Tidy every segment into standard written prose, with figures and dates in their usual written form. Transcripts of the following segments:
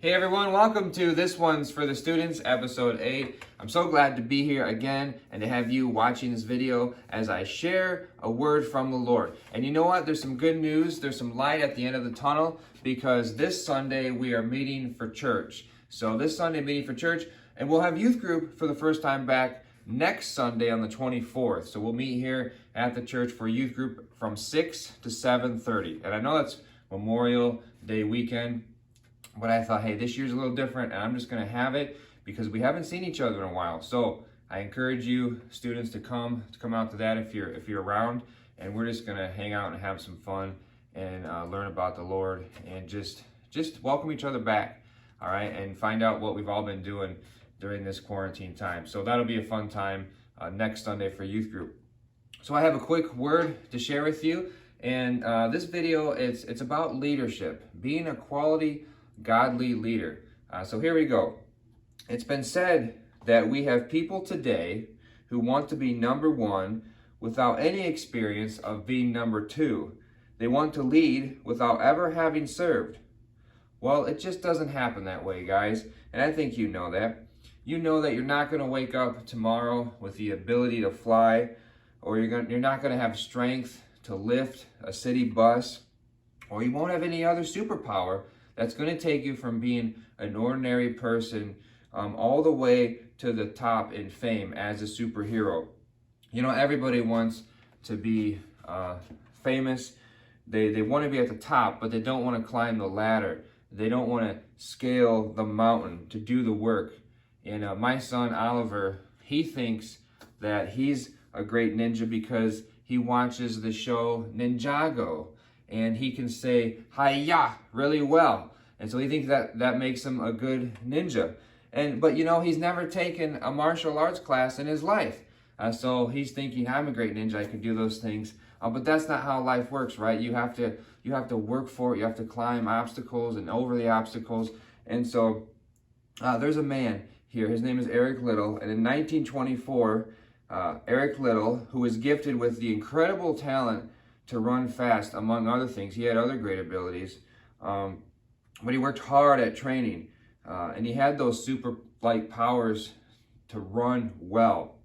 Hey everyone, welcome to This One's for the Students, episode 8. I'm so glad to be here again and to have you watching this video as I share a word from the Lord. And you know what? There's some good news. There's some light at the end of the tunnel because this Sunday we are meeting for church. So this Sunday meeting for church, and we'll have youth group for the first time back next Sunday on the 24th. So we'll meet here at the church for youth group from 6 to 7:30. And I know that's Memorial Day weekend, but I thought, hey, this year's a little different, and I'm just going to have it because we haven't seen each other in a while. So I encourage you, students, to come out to that if you're around, and we're just going to hang out and have some fun and learn about the Lord and just welcome each other back, all right, and find out what we've all been doing during this quarantine time. So that'll be a fun time next Sunday for youth group. So I have a quick word to share with you, and this video it's about leadership, being a quality godly leader. So here we go. It's been said that we have people today who want to be number one without any experience of being number two. They want to lead without ever having served. Well, it just doesn't happen that way, guys. And I think you know that. You know that you're not going to wake up tomorrow with the ability to fly, or you're not going to have strength to lift a city bus, or you won't have any other superpower that's going to take you from being an ordinary person all the way to the top in fame as a superhero. You know, everybody wants to be famous. They want to be at the top, but they don't want to climb the ladder. They don't want to scale the mountain to do the work. And my son, Oliver, he thinks that he's a great ninja because he watches the show Ninjago, and he can say "Hi-ya" really well. And so he thinks that makes him a good ninja. But you know, he's never taken a martial arts class in his life. So he's thinking, I'm a great ninja, I can do those things. But that's not how life works, right? You have to work for it. You have to climb obstacles and over the obstacles. And so there's a man here. His name is Eric Liddell. And in 1924, Eric Liddell, who was gifted with the incredible talent to run fast, among other things, he had other great abilities, but he worked hard at training, and he had those super-like powers to run well.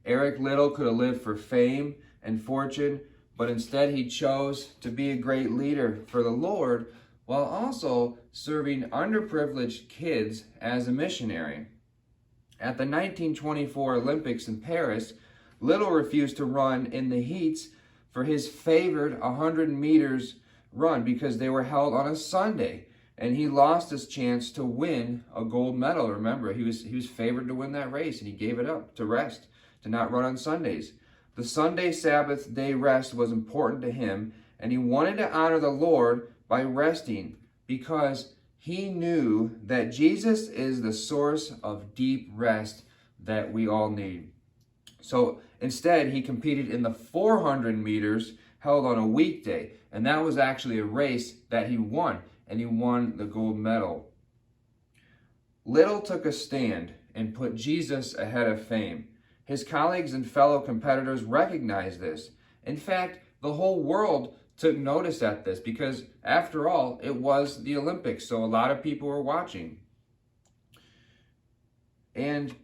Eric Liddell could have lived for fame and fortune, but instead he chose to be a great leader for the Lord while also serving underprivileged kids as a missionary. At the 1924 Olympics in Paris, Liddell refused to run in the heats for his favored 100 meters run because they were held on a Sunday, and he lost his chance to win a gold medal. Remember, he was favored to win that race, and he gave it up to rest, to not run on Sundays. The Sunday Sabbath day rest was important to him, and he wanted to honor the Lord by resting because he knew that Jesus is the source of deep rest that we all need. So instead, he competed in the 400 meters held on a weekday, and that was actually a race that he won, and he won the gold medal. Liddell took a stand and put Jesus ahead of fame. His colleagues and fellow competitors recognized this. In fact, the whole world took notice at this because, after all, it was the Olympics, so a lot of people were watching. And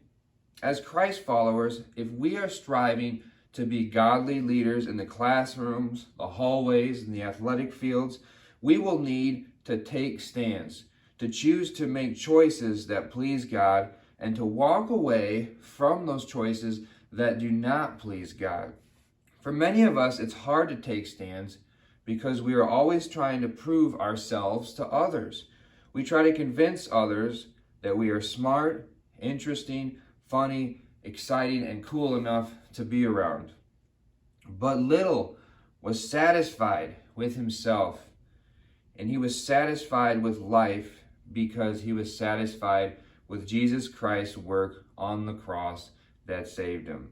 as Christ followers, if we are striving to be godly leaders in the classrooms, the hallways, and the athletic fields, we will need to take stands, to choose to make choices that please God, and to walk away from those choices that do not please God. For many of us, it's hard to take stands because we are always trying to prove ourselves to others. We try to convince others that we are smart, interesting, funny, exciting, and cool enough to be around. But Liddell was satisfied with himself, and he was satisfied with life because he was satisfied with Jesus Christ's work on the cross that saved him.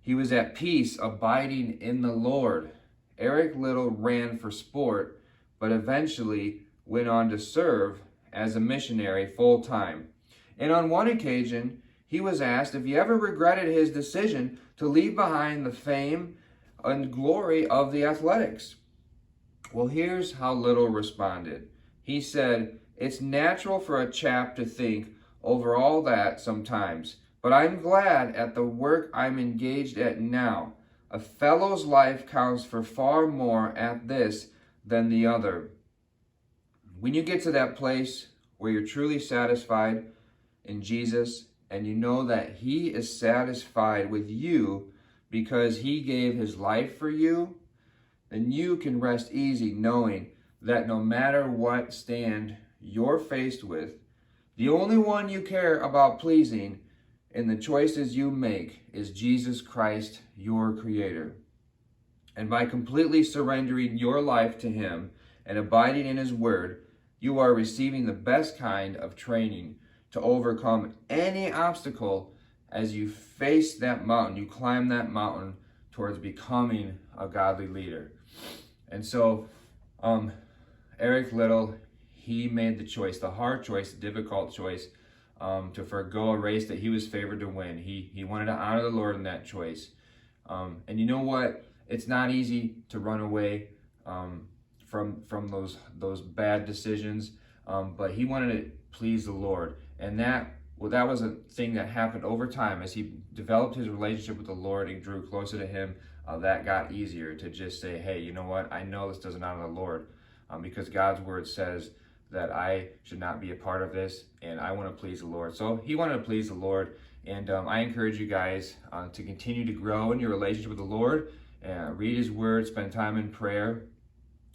He was at peace, abiding in the Lord. Eric Liddell ran for sport, but eventually went on to serve as a missionary full-time. And on one occasion, he was asked if he ever regretted his decision to leave behind the fame and glory of the athletics. Well, here's how Liddell responded. He said, It's natural for a chap to think over all that sometimes, but I'm glad at the work I'm engaged at now. A fellow's life counts for far more at this than the other. When you get to that place where you're truly satisfied in Jesus, and you know that He is satisfied with you because He gave His life for you, then you can rest easy knowing that no matter what stand you're faced with, the only one you care about pleasing in the choices you make is Jesus Christ, your Creator. And by completely surrendering your life to Him and abiding in His Word, you are receiving the best kind of training to overcome any obstacle as you face that mountain, you climb that mountain towards becoming a godly leader. And so, Eric Liddell, he made the choice, the hard choice, the difficult choice, to forego a race that he was favored to win. He wanted to honor the Lord in that choice. And you know what? It's not easy to run away from those bad decisions, but he wanted to please the Lord. And that was a thing that happened over time as he developed his relationship with the Lord and grew closer to Him. That got easier to just say, hey, you know what? I know this doesn't honor the Lord, because God's Word says that I should not be a part of this, and I want to please the Lord. So he wanted to please the Lord, and I encourage you guys to continue to grow in your relationship with the Lord, read His Word, spend time in prayer,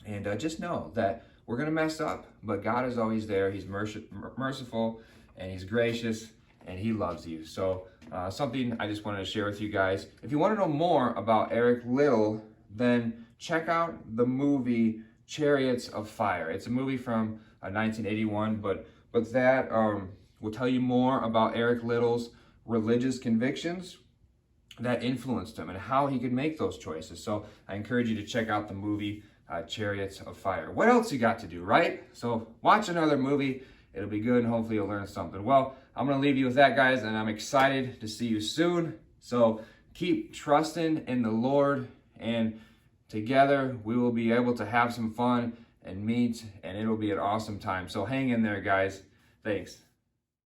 and just know that we're going to mess up, but God is always there. He's merciful, and He's gracious, and He loves you. So something I just wanted to share with you guys. If you want to know more about Eric Liddell, then check out the movie Chariots of Fire. It's a movie from 1981, but that will tell you more about Eric Liddell's religious convictions that influenced him and how he could make those choices. So I encourage you to check out the movie Chariots of Fire. What else you got to do, right? So watch another movie. It'll be good, and hopefully you'll learn something. Well, I'm going to leave you with that, guys, and I'm excited to see you soon. So keep trusting in the Lord, and together we will be able to have some fun and meet, and it'll be an awesome time. So hang in there, guys. Thanks.